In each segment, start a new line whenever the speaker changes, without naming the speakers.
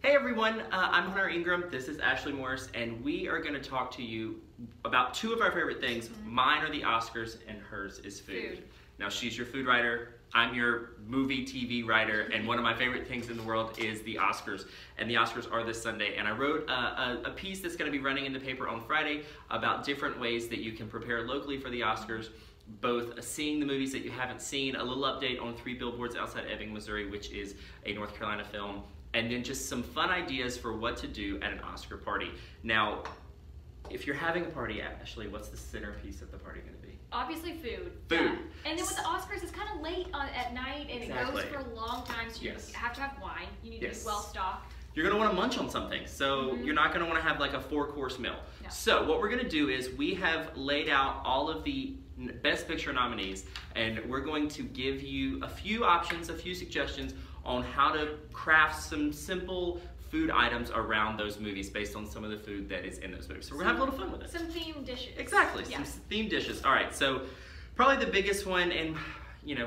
Hey everyone, I'm Hunter Ingram, this is Ashley Morris, and we are going to talk to you about two of our favorite things. Mine are the Oscars, and hers is food. Now she's your food writer, I'm your movie TV writer, and one of my favorite things in the world is the Oscars. And the Oscars are this Sunday, and I wrote a piece that's going to be running in the paper on Friday about different ways that you can prepare locally for the Oscars, both seeing the movies that you haven't seen, a little update on 3 Billboards Outside Ebbing, Missouri, which is a North Carolina film, and then just some fun ideas for what to do at an Oscar party. Now, if you're having a party, Ashley, what's the centerpiece of the party going to be?
Obviously food.
Food.
Yeah. And then with the Oscars, it's kind of late at night, and it goes for a long time, so you have to have wine. You need to be well stocked.
You're going to want to munch on something, so you're not going to want to have like a 4-course meal. No. So what we're going to do is we have laid out all of the Best Picture nominees, and we're going to give you a few options, a few suggestions on how to craft some simple food items around those movies based on some of the food that is in those movies. So we're going to have a little fun with it.
Some themed dishes.
Exactly, some themed dishes. All right, so probably the biggest one, and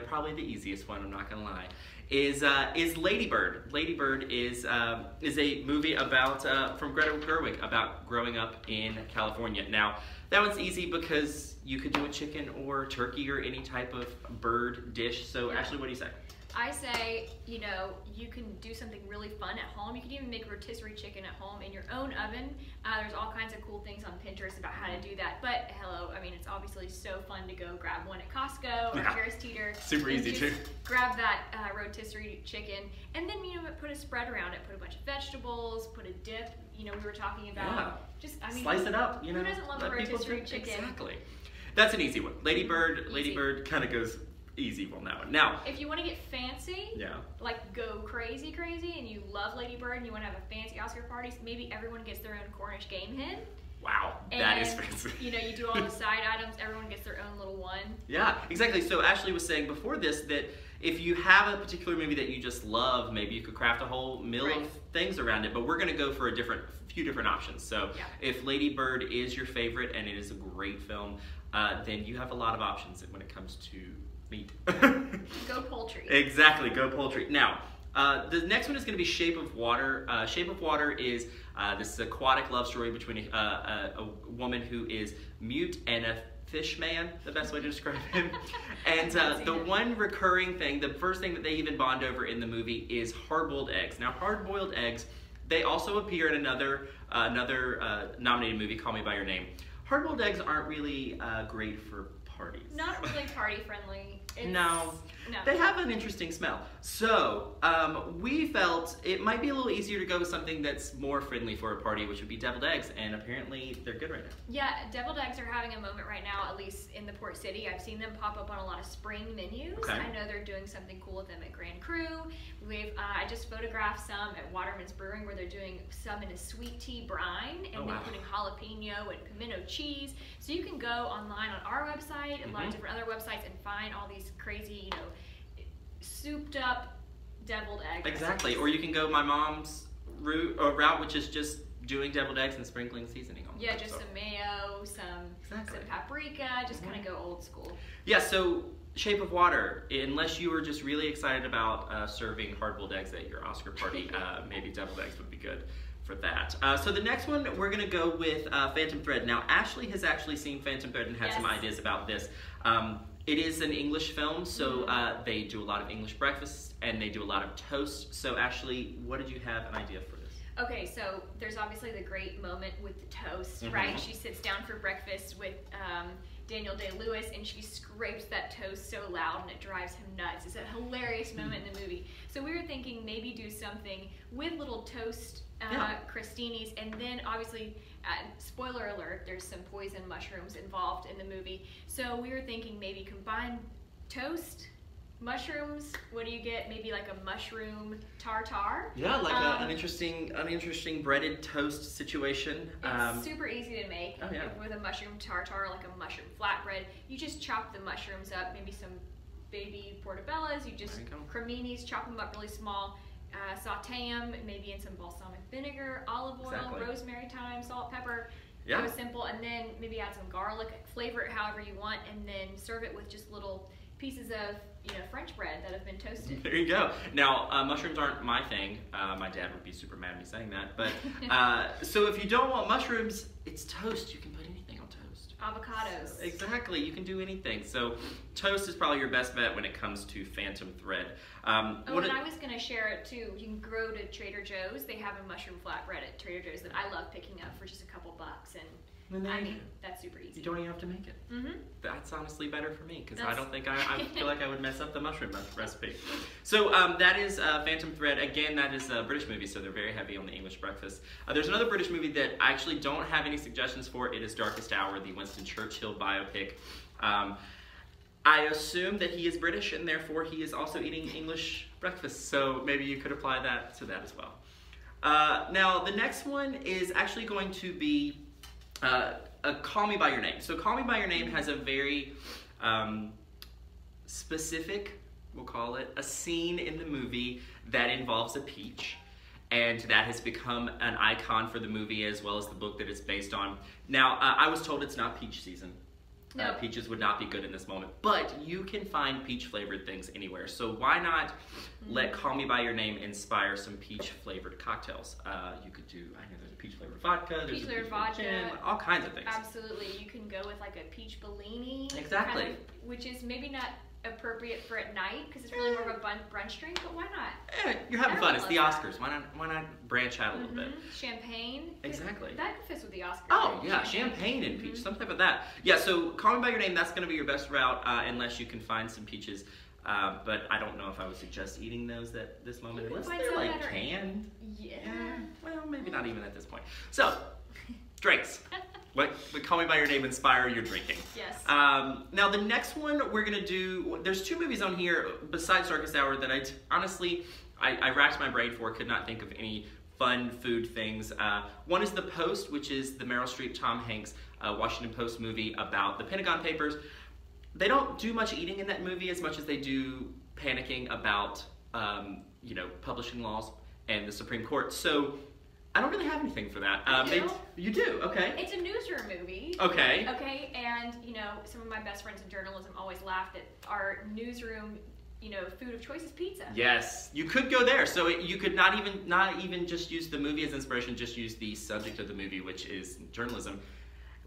probably the easiest one, I'm not going to lie, is Ladybird. Ladybird is a movie about from Greta Gerwig about growing up in California. Now, that one's easy because you could do a chicken or turkey or any type of bird dish. So, Ashley, what do you say?
I say, you can do something really fun at home. You can even make rotisserie chicken at home in your own oven. There's all kinds of cool things on Pinterest about how to do that. But hello, I mean, it's obviously so fun to go grab one at Costco or Harris Teeter.
Super easy too.
Grab that rotisserie chicken, and then put a spread around it. Put a bunch of vegetables. Put a dip. We were talking about
slice it up.
Who doesn't love a rotisserie chicken?
Exactly. That's an easy one. Ladybird kind of goes easy on that one. Now,
if you want to get fancy, like go crazy, and you love Ladybird and you want to have a fancy Oscar party, maybe everyone gets their own Cornish game hen.
Wow, that is fancy.
You do all the side items, everyone gets their own little one.
Yeah, exactly. So Ashley was saying before this that if you have a particular movie that you just love, maybe you could craft a whole meal of things around it, but we're going to go for a few different options. So if Ladybird is your favorite and it is a great film, then you have a lot of options when it comes to meat.
Go poultry.
Exactly, go poultry. Now, the next one is going to be Shape of Water. Shape of Water is this aquatic love story between a woman who is mute and a fish man, the best way to describe him. And the one recurring thing, the first thing that they even bond over in the movie is hard-boiled eggs. Now, hard-boiled eggs, they also appear in another nominated movie, Call Me By Your Name. Hard-boiled eggs aren't really great for parties.
Not really party friendly.
No, they have an interesting smell. So we felt it might be a little easier to go with something that's more friendly for a party, which would be deviled eggs, and apparently they're good right now. Yeah,
deviled eggs are having a moment right now, at least in the Port City. I've seen them pop up on a lot of spring menus.
Okay.
I know they're doing something cool with them at Grand Cru. I just photographed some at Waterman's Brewing where they're doing some in a sweet tea brine, and they're putting jalapeno and pimento cheese. So you can go online on our website and a lot of different other websites and find all these crazy, souped up deviled eggs.
Exactly, or you can go my mom's route, which is just doing deviled eggs and sprinkling seasoning on them.
Yeah, just some mayo, some paprika, just kind of go old school.
Yeah, so Shape of Water, unless you were just really excited about serving hard-boiled eggs at your Oscar party, maybe deviled eggs would be good for that. So the next one, we're going to go with Phantom Thread. Now, Ashley has actually seen Phantom Thread and had some ideas about this. It is an English film, so they do a lot of English breakfasts and they do a lot of toast. So Ashley, what did you have an idea for this?
Okay, so there's obviously the great moment with the toast, right? She sits down for breakfast with Daniel Day-Lewis and she scrapes that toast so loud and it drives him nuts. It's a hilarious moment in the movie. So we were thinking maybe do something with little toast crostinis, and then obviously, spoiler alert, there's some poison mushrooms involved in the movie. So we were thinking maybe combine toast, mushrooms. What do you get? Maybe like a mushroom tartare.
Yeah, like an interesting breaded toast situation.
It's super easy to make with a mushroom tartare, like a mushroom flatbread. You just chop the mushrooms up, maybe some baby portobellas. You just creminis, chop them up really small. Saute them, maybe in some balsamic vinegar, olive oil, rosemary, thyme, salt, pepper. Go simple, and then maybe add some garlic, flavor it however you want, and then serve it with just little pieces of French bread that have been toasted.
There you go. Now, mushrooms aren't my thing. My dad would be super mad at me saying that. But so if you don't want mushrooms, it's toast. You can put anything on toast.
Avocados.
Exactly. You can do anything. So toast is probably your best bet when it comes to phantom thread.
I was going to share it too. You can go to Trader Joe's. They have a mushroom flatbread at Trader Joe's that I love picking up for just a couple bucks. And I mean, that's super easy.
You don't even have to make it.
Mm-hmm.
That's honestly better for me because I don't think I feel like I would mess up the mushroom recipe. So that is Phantom Thread. Again, that is a British movie, so they're very heavy on the English breakfast. There's another British movie that I actually don't have any suggestions for. It is Darkest Hour, the Winston Churchill biopic. I assume that he is British and therefore he is also eating English breakfast, so maybe you could apply that to that as well. Now, the next one is actually going to be Call Me By Your Name. So Call Me By Your Name has a very specific, we'll call it, a scene in the movie that involves a peach. And that has become an icon for the movie as well as the book that it's based on. Now, I was told it's not peach season.
No.
Peaches would not be good in this moment. But you can find peach-flavored things anywhere. So why not let Call Me By Your Name inspire some peach-flavored cocktails? You could do, I know there's a peach-flavored vodka, there's
peach-flavored
a peach-flavored gin, all kinds of things.
Absolutely. You can go with like a peach Bellini.
Exactly.
Kind of, which is maybe not appropriate for at night because it's really more of a brunch drink, but why not?
You're having fun. It's the Oscars. Why not branch out a little bit?
Champagne.
Exactly.
That fits with the Oscars.
Oh, yeah. Champagne and peach. Some type of that. Yeah, so Call Me By Your Name, that's going to be your best route unless you can find some peaches. But I don't know if I would suggest eating those at this moment unless they're like canned.
Yeah.
Well, maybe not even at this point. So, drinks. Let Call Me By Your Name inspire your drinking.
Yes.
Now the next one we're gonna do, there's two movies on here besides Darkest Hour that I racked my brain for, could not think of any fun food things. One is The Post, which is the Meryl Streep, Tom Hanks, Washington Post movie about the Pentagon Papers. They don't do much eating in that movie as much as they do panicking about, publishing laws and the Supreme Court. So I don't really have anything for that. You do? Okay.
It's a newsroom movie.
Okay.
Okay, and some of my best friends in journalism always laugh that our newsroom, food of choice is pizza.
Yes, you could go there. So you could not even just use the movie as inspiration, just use the subject of the movie, which is journalism.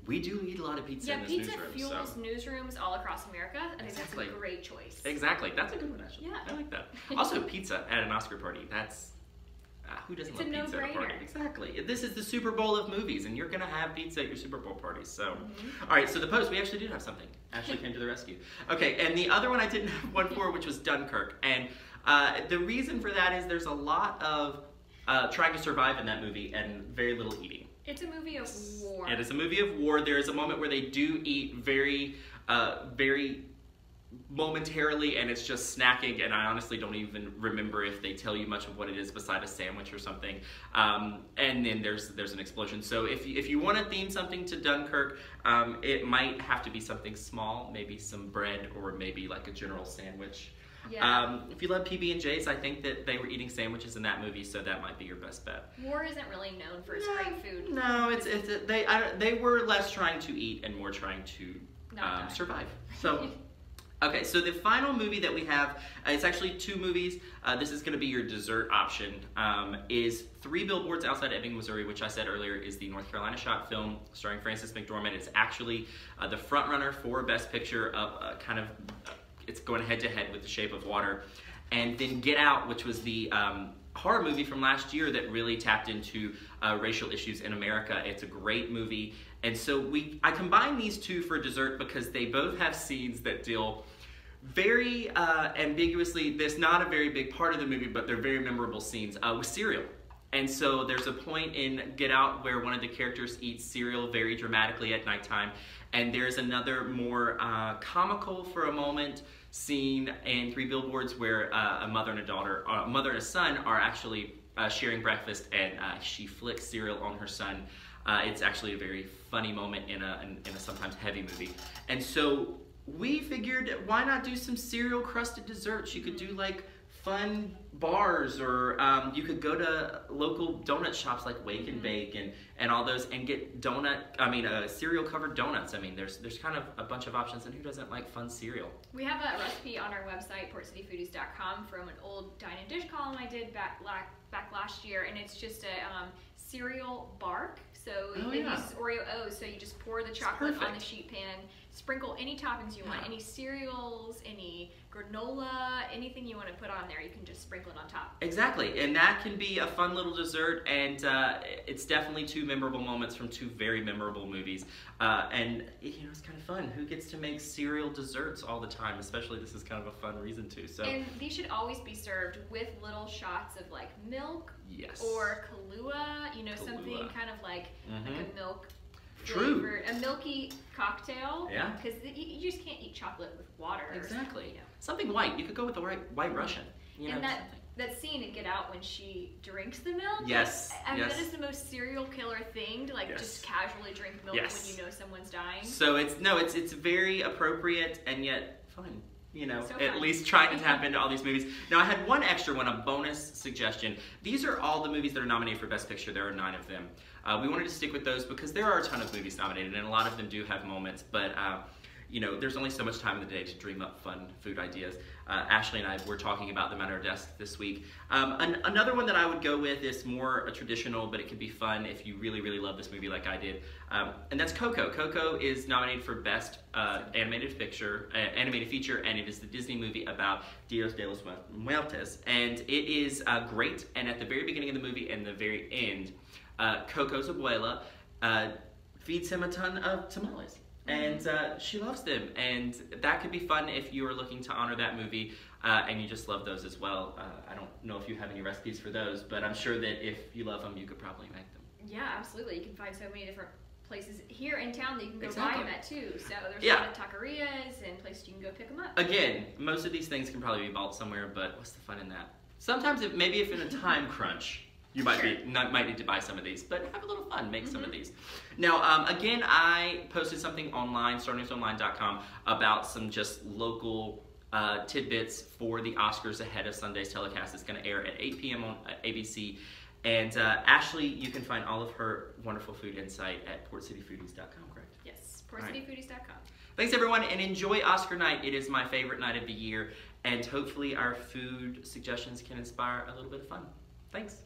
We do eat a lot of pizza in this newsroom.
Yeah, pizza fuels newsrooms all across America. I think that's a great choice.
Exactly. That's a good one, actually.
Yeah.
I like that. Also, pizza at an Oscar party. That's... who doesn't love pizza at a party? Exactly. This is the Super Bowl of movies, and you're going to have pizza at your Super Bowl party. So, all right, so The Post, we actually did have something. Ashley came to the rescue. Okay, and the other one I didn't have one for, which was Dunkirk. And the reason for that is there's a lot of trying to survive in that movie and very little eating.
It's a movie of war.
It is a movie of war. There is a moment where they do eat very, very momentarily, and it's just snacking, and I honestly don't even remember if they tell you much of what it is beside a sandwich or something. And then there's an explosion. So if you want to theme something to Dunkirk, it might have to be something small, maybe some bread or maybe like a general sandwich.
Yeah.
If you love PB&Js, I think that they were eating sandwiches in that movie, so that might be your best bet.
War isn't really known for its great food.
No, they were less trying to eat and more trying to survive. So. Okay, so the final movie that we have, it's actually two movies. This is going to be your dessert option, is 3 Billboards Outside Ebbing, Missouri, which I said earlier is the North Carolina shot film starring Frances McDormand. It's actually the front runner for Best Picture of it's going head-to-head with The Shape of Water. And then Get Out, which was the horror movie from last year that really tapped into racial issues in America. It's a great movie. And so I combine these two for dessert because they both have scenes that deal very ambiguously, there's not a very big part of the movie, but they're very memorable scenes with cereal. And so there's a point in Get Out where one of the characters eats cereal very dramatically at nighttime, and there's another more comical for a moment scene in 3 Billboards where a mother and a son are actually sharing breakfast, and she flicks cereal on her son. It's actually a very funny moment in a sometimes heavy movie. And so we figured, why not do some cereal crusted desserts? You could do like fun bars, or you could go to local donut shops like Wake and Bake and all those, and get cereal covered donuts. I mean, there's kind of a bunch of options, and who doesn't like fun cereal?
We have a recipe on our website, portcityfoodies.com, from an old Dine and Dish column I did back last year, and it's just a cereal bark. So they use Oreo O's, so you just pour the chocolate on the sheet pan, sprinkle any toppings you want, any cereals, any granola, anything you want to put on there, you can just sprinkle it on top.
Exactly, and that can be a fun little dessert, and it's definitely two memorable moments from two very memorable movies. And it's kind of fun. Who gets to make cereal desserts all the time? Especially, this is kind of a fun reason to. So.
And these should always be served with little shots of like milk, or Kahlua. Something kind of like a milk. Flavored, a milky cocktail.
Yeah.
Because you just can't eat chocolate with water.
Exactly. Something white. You could go with the White Russian.
And that scene in Get Out when she drinks the milk.
Yes.
That is the most serial killer thing to just casually drink milk when you know someone's dying. So
it's very appropriate and yet fun.
So
at least trying to tap into all these movies. Now, I had one extra one, a bonus suggestion. These are all the movies that are nominated for Best Picture. There are 9 of them. We wanted to stick with those because there are a ton of movies nominated, and a lot of them do have moments, but there's only so much time in the day to dream up fun food ideas. Ashley and I were talking about them at our desk this week. Another one that I would go with is more a traditional, but it could be fun if you really, really love this movie like I did. And that's Coco. Coco is nominated for Best Animated Feature, and it is the Disney movie about Dios de los Muertos. And it is great, and at the very beginning of the movie and the very end, Coco's abuela feeds him a ton of tamales. And she loves them, and that could be fun if you are looking to honor that movie, and you just love those as well. I don't know if you have any recipes for those, but I'm sure that if you love them, you could probably make them.
Yeah, absolutely. You can find so many different places here in town that you can go buy them at too. So there's a lot of taquerias and places you can go pick them up.
Again, most of these things can probably be bought somewhere, but what's the fun in that? Sometimes, if in a time crunch, you might need to buy some of these, but have a little fun, make some of these. Now, again, I posted something online, starnewsonline.com, about some just local tidbits for the Oscars ahead of Sunday's telecast. It's going to air at 8 p.m. on ABC. And Ashley, you can find all of her wonderful food insight at portcityfoodies.com, correct?
Yes, portcityfoodies.com.
Thanks, everyone, and enjoy Oscar night. It is my favorite night of the year, and hopefully our food suggestions can inspire a little bit of fun. Thanks.